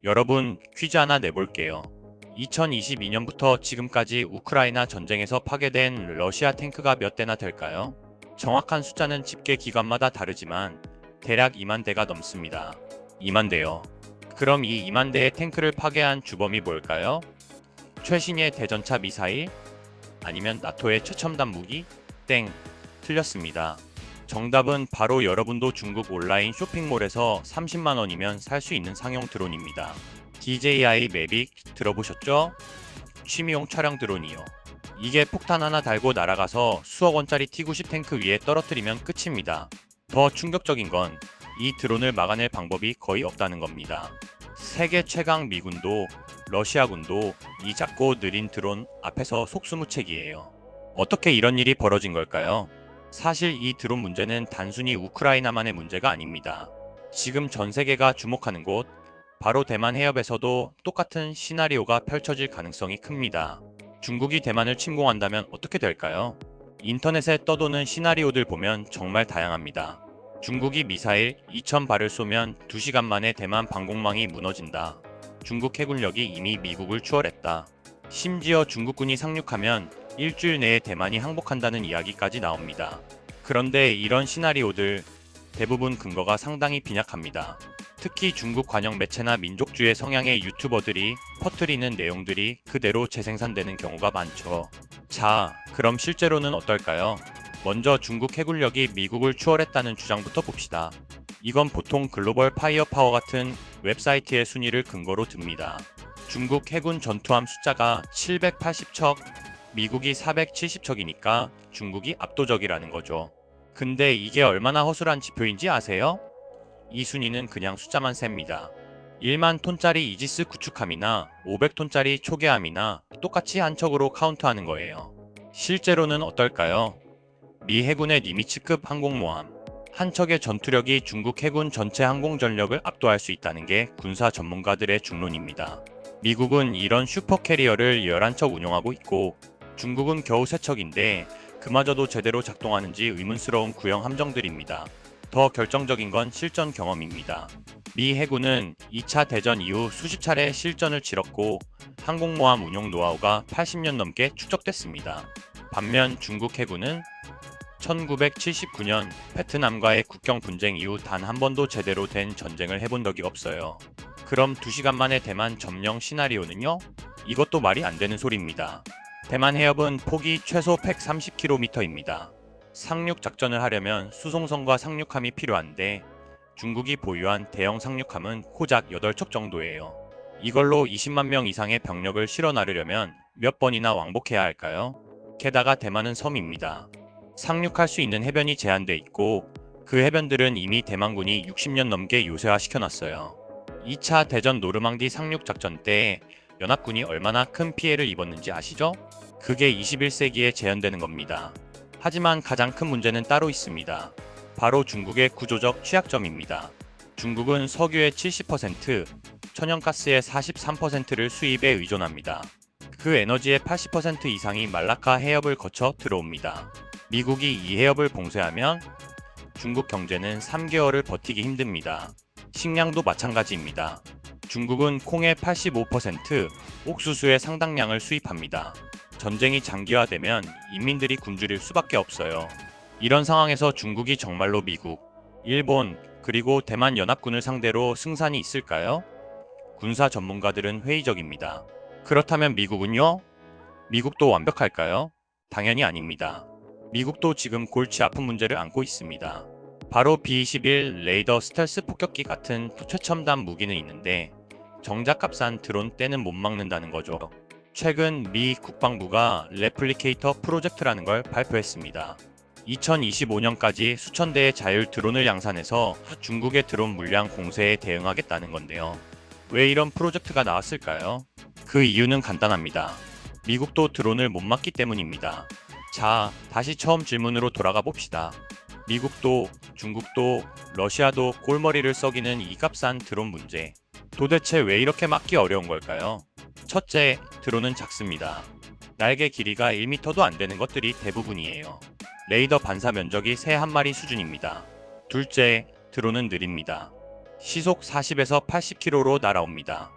여러분, 퀴즈 하나 내볼게요. 2022년부터 지금까지 우크라이나 전쟁에서 파괴된 러시아 탱크가 몇 대나 될까요? 정확한 숫자는 집계 기관마다 다르지만 대략 2만 대가 넘습니다. 2만 대요. 그럼 이 2만 대의 탱크를 파괴한 주범이 뭘까요? 최신의 대전차 미사일? 아니면 나토의 최첨단 무기? 땡, 틀렸습니다. 정답은 바로 여러분도 중국 온라인 쇼핑몰에서 30만 원이면 살 수 있는 상용 드론입니다. DJI 매빅 들어보셨죠? 취미용 촬영 드론이요. 이게 폭탄 하나 달고 날아가서 수억 원짜리 T-90 탱크 위에 떨어뜨리면 끝입니다. 더 충격적인 건 이 드론을 막아낼 방법이 거의 없다는 겁니다. 세계 최강 미군도 러시아군도 이 작고 느린 드론 앞에서 속수무책이에요. 어떻게 이런 일이 벌어진 걸까요? 사실 이 드론 문제는 단순히 우크라이나만의 문제가 아닙니다. 지금 전 세계가 주목하는 곳, 바로 대만 해협에서도 똑같은 시나리오가 펼쳐질 가능성이 큽니다. 중국이 대만을 침공한다면 어떻게 될까요? 인터넷에 떠도는 시나리오들 보면 정말 다양합니다. 중국이 미사일 2,000발을 쏘면 2시간 만에 대만 방공망이 무너진다. 중국 해군력이 이미 미국을 추월했다. 심지어 중국군이 상륙하면 일주일 내에 대만이 항복한다는 이야기까지 나옵니다. 그런데 이런 시나리오들 대부분 근거가 상당히 빈약합니다. 특히 중국 관영 매체나 민족주의 성향의 유튜버들이 퍼뜨리는 내용들이 그대로 재생산되는 경우가 많죠. 자, 그럼 실제로는 어떨까요? 먼저 중국 해군력이 미국을 추월했다는 주장부터 봅시다. 이건 보통 글로벌 파이어파워 같은 웹사이트의 순위를 근거로 듭니다. 중국 해군 전투함 숫자가 780척, 미국이 470척이니까 중국이 압도적이라는 거죠. 근데 이게 얼마나 허술한 지표인지 아세요? 이 순위는 그냥 숫자만 셉니다. 1만 톤짜리 이지스 구축함이나 500톤짜리 초계함이나 똑같이 한 척으로 카운트하는 거예요. 실제로는 어떨까요? 미 해군의 니미츠급 항공모함. 한 척의 전투력이 중국 해군 전체 항공전력을 압도할 수 있다는 게 군사 전문가들의 중론입니다. 미국은 이런 슈퍼캐리어를 11척 운용하고 있고 중국은 겨우 3척인데 그마저도 제대로 작동하는지 의문스러운 구형 함정들입니다. 더 결정적인 건 실전 경험입니다. 미 해군은 2차 대전 이후 수십 차례 실전을 치렀고 항공모함 운용 노하우가 80년 넘게 축적됐습니다. 반면 중국 해군은 1979년 베트남과의 국경 분쟁 이후 단 한 번도 제대로 된 전쟁을 해본 적이 없어요. 그럼 2시간 만에 대만 점령 시나리오는요? 이것도 말이 안 되는 소리입니다. 대만 해협은 폭이 최소 130km입니다. 상륙 작전을 하려면 수송선과 상륙함이 필요한데 중국이 보유한 대형 상륙함은 고작 8척 정도예요. 이걸로 20만 명 이상의 병력을 실어 나르려면 몇 번이나 왕복해야 할까요? 게다가 대만은 섬입니다. 상륙할 수 있는 해변이 제한돼 있고 그 해변들은 이미 대만군이 60년 넘게 요새화 시켜놨어요. 2차 대전 노르망디 상륙 작전 때 연합군이 얼마나 큰 피해를 입었는지 아시죠? 그게 21세기에 재현되는 겁니다. 하지만 가장 큰 문제는 따로 있습니다. 바로 중국의 구조적 취약점입니다. 중국은 석유의 70%, 천연가스의 43%를 수입에 의존합니다. 그 에너지의 80% 이상이 말라카 해협을 거쳐 들어옵니다. 미국이 이 해협을 봉쇄하면 중국 경제는 3개월을 버티기 힘듭니다. 식량도 마찬가지입니다. 중국은 콩의 85%, 옥수수의 상당량을 수입합니다. 전쟁이 장기화되면 인민들이 굶주릴 수밖에 없어요. 이런 상황에서 중국이 정말로 미국, 일본, 그리고 대만 연합군을 상대로 승산이 있을까요? 군사 전문가들은 회의적입니다. 그렇다면 미국은요? 미국도 완벽할까요? 당연히 아닙니다. 미국도 지금 골치 아픈 문제를 안고 있습니다. 바로 B-21 레이더 스텔스 폭격기 같은 최첨단 무기는 있는데 정작 값싼 드론 떼는 못 막는다는 거죠. 최근 미 국방부가 레플리케이터 프로젝트라는 걸 발표했습니다. 2025년까지 수천 대의 자율 드론을 양산해서 중국의 드론 물량 공세에 대응하겠다는 건데요. 왜 이런 프로젝트가 나왔을까요? 그 이유는 간단합니다. 미국도 드론을 못 막기 때문입니다. 자, 다시 처음 질문으로 돌아가 봅시다. 미국도, 중국도, 러시아도 꼴머리를 썩이는 이 값싼 드론 문제. 도대체 왜 이렇게 막기 어려운 걸까요? 첫째, 드론은 작습니다. 날개 길이가 1m도 안 되는 것들이 대부분이에요. 레이더 반사 면적이 새 한 마리 수준입니다. 둘째, 드론은 느립니다. 시속 40에서 80km로 날아옵니다.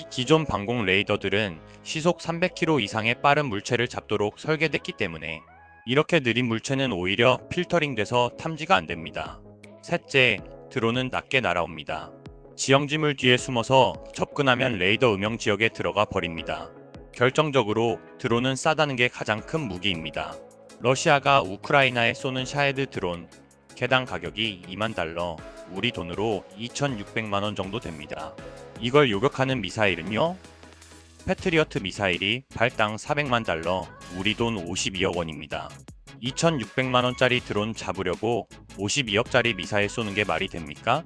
기존 방공 레이더들은 시속 300km 이상의 빠른 물체를 잡도록 설계됐기 때문에 이렇게 느린 물체는 오히려 필터링돼서 탐지가 안 됩니다. 셋째, 드론은 낮게 날아옵니다. 지형지물 뒤에 숨어서 접근하면 레이더 음영 지역에 들어가 버립니다. 결정적으로 드론은 싸다는 게 가장 큰 무기입니다. 러시아가 우크라이나에 쏘는 샤헤드 드론, 개당 가격이 2만 달러, 우리 돈으로 2,600만 원 정도 됩니다. 이걸 요격하는 미사일은요? 패트리어트 미사일이 발당 400만 달러, 우리 돈 52억 원입니다. 2,600만 원짜리 드론 잡으려고 52억짜리 미사일 쏘는 게 말이 됩니까?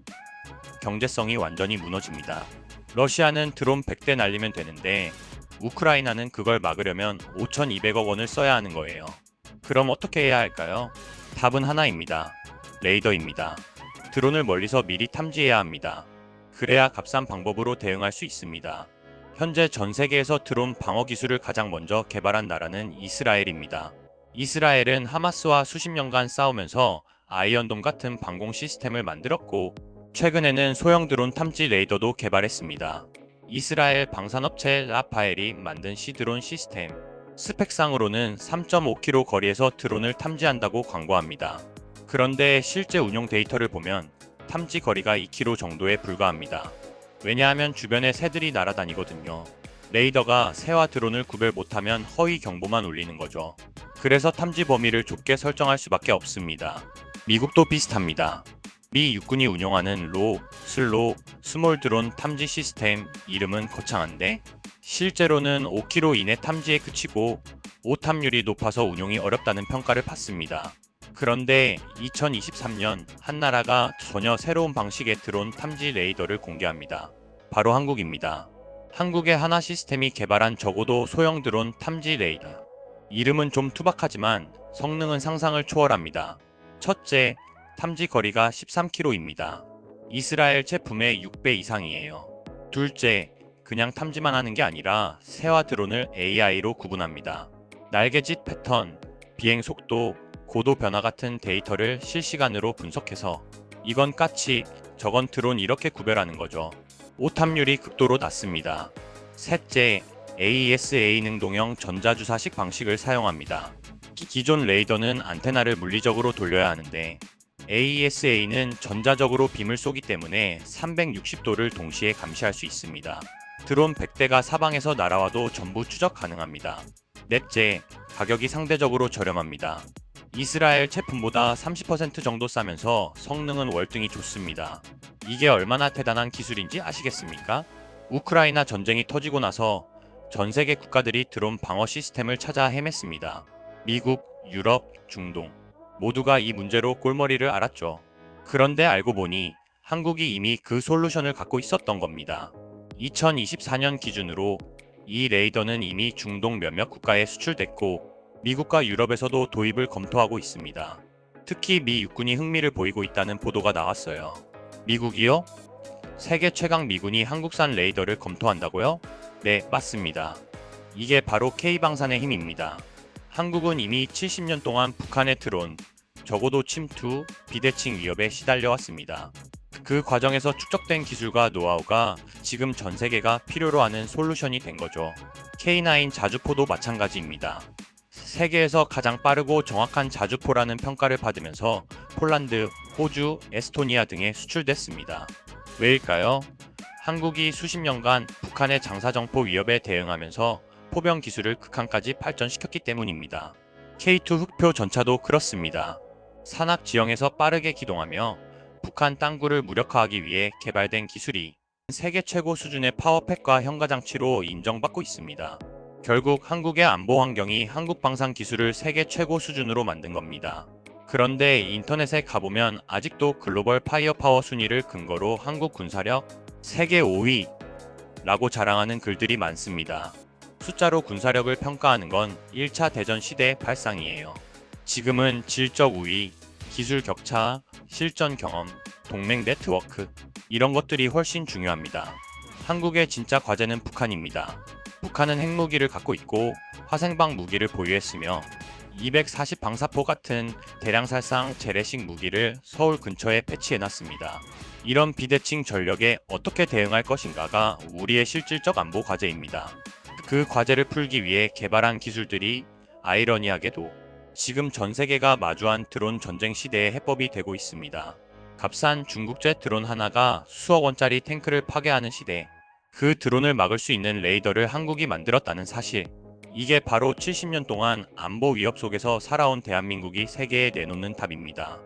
경제성이 완전히 무너집니다. 러시아는 드론 100대 날리면 되는데 우크라이나는 그걸 막으려면 5,200억 원을 써야 하는 거예요. 그럼 어떻게 해야 할까요? 답은 하나입니다. 레이더입니다. 드론을 멀리서 미리 탐지해야 합니다. 그래야 값싼 방법으로 대응할 수 있습니다. 현재 전 세계에서 드론 방어 기술을 가장 먼저 개발한 나라는 이스라엘입니다. 이스라엘은 하마스와 수십 년간 싸우면서 아이언돔 같은 방공 시스템을 만들었고 최근에는 소형 드론 탐지 레이더도 개발했습니다. 이스라엘 방산업체 라파엘이 만든 C드론 시스템, 스펙상으로는 3.5km 거리에서 드론을 탐지한다고 광고합니다. 그런데 실제 운용 데이터를 보면 탐지 거리가 2km 정도에 불과합니다. 왜냐하면 주변에 새들이 날아다니거든요. 레이더가 새와 드론을 구별 못하면 허위 경보만 울리는 거죠. 그래서 탐지 범위를 좁게 설정할 수밖에 없습니다. 미국도 비슷합니다. 미 육군이 운용하는 로, 슬로, 스몰 드론 탐지 시스템, 이름은 거창한데 실제로는 5km 이내 탐지에 그치고 오탐률이 높아서 운용이 어렵다는 평가를 받습니다. 그런데 2023년 한 나라가 전혀 새로운 방식의 드론 탐지 레이더를 공개합니다. 바로 한국입니다. 한국의 하나 시스템이 개발한 적어도 소형 드론 탐지 레이더. 이름은 좀 투박하지만 성능은 상상을 초월합니다. 첫째, 탐지 거리가 13km입니다. 이스라엘 제품의 6배 이상이에요. 둘째, 그냥 탐지만 하는 게 아니라 새와 드론을 AI로 구분합니다. 날개짓 패턴, 비행 속도, 고도 변화 같은 데이터를 실시간으로 분석해서 이건 까치, 저건 드론 이렇게 구별하는 거죠. 오탐률이 극도로 낮습니다. 셋째, AESA 능동형 전자주사식 방식을 사용합니다. 기존 레이더는 안테나를 물리적으로 돌려야 하는데 AESA는 전자적으로 빔을 쏘기 때문에 360도를 동시에 감시할 수 있습니다. 드론 100대가 사방에서 날아와도 전부 추적 가능합니다. 넷째, 가격이 상대적으로 저렴합니다. 이스라엘 제품보다 30% 정도 싸면서 성능은 월등히 좋습니다. 이게 얼마나 대단한 기술인지 아시겠습니까? 우크라이나 전쟁이 터지고 나서 전 세계 국가들이 드론 방어 시스템을 찾아 헤맸습니다. 미국, 유럽, 중동 모두가 이 문제로 꼴머리를 앓았죠. 그런데 알고 보니 한국이 이미 그 솔루션을 갖고 있었던 겁니다. 2024년 기준으로 이 레이더는 이미 중동 몇몇 국가에 수출됐고 미국과 유럽에서도 도입을 검토하고 있습니다. 특히 미 육군이 흥미를 보이고 있다는 보도가 나왔어요. 미국이요? 세계 최강 미군이 한국산 레이더를 검토한다고요? 네, 맞습니다. 이게 바로 K방산의 힘입니다. 한국은 이미 70년 동안 북한의 드론, 적어도 침투, 비대칭 위협에 시달려왔습니다. 그 과정에서 축적된 기술과 노하우가 지금 전 세계가 필요로 하는 솔루션이 된 거죠. K9 자주포도 마찬가지입니다. 세계에서 가장 빠르고 정확한 자주포라는 평가를 받으면서 폴란드, 호주, 에스토니아 등에 수출됐습니다. 왜일까요? 한국이 수십 년간 북한의 장사정포 위협에 대응하면서 포병 기술을 극한까지 발전시켰기 때문입니다. K2 흑표 전차도 그렇습니다. 산악 지형에서 빠르게 기동하며 북한 땅굴을 무력화하기 위해 개발된 기술이 세계 최고 수준의 파워팩과 현가장치로 인정받고 있습니다. 결국 한국의 안보 환경이 한국 방산 기술을 세계 최고 수준으로 만든 겁니다. 그런데 인터넷에 가보면 아직도 글로벌 파이어파워 순위를 근거로 한국 군사력 세계 5위라고 자랑하는 글들이 많습니다. 숫자로 군사력을 평가하는 건 1차 대전 시대의 발상이에요. 지금은 질적 우위, 기술 격차, 실전 경험, 동맹 네트워크 이런 것들이 훨씬 중요합니다. 한국의 진짜 과제는 북한입니다. 북한은 핵무기를 갖고 있고 화생방 무기를 보유했으며 240 방사포 같은 대량살상 재래식 무기를 서울 근처에 배치해놨습니다. 이런 비대칭 전력에 어떻게 대응할 것인가가 우리의 실질적 안보 과제입니다. 그 과제를 풀기 위해 개발한 기술들이 아이러니하게도 지금 전 세계가 마주한 드론 전쟁 시대의 해법이 되고 있습니다. 값싼 중국제 드론 하나가 수억 원짜리 탱크를 파괴하는 시대, 그 드론을 막을 수 있는 레이더를 한국이 만들었다는 사실, 이게 바로 70년 동안 안보 위협 속에서 살아온 대한민국이 세계에 내놓는 답입니다.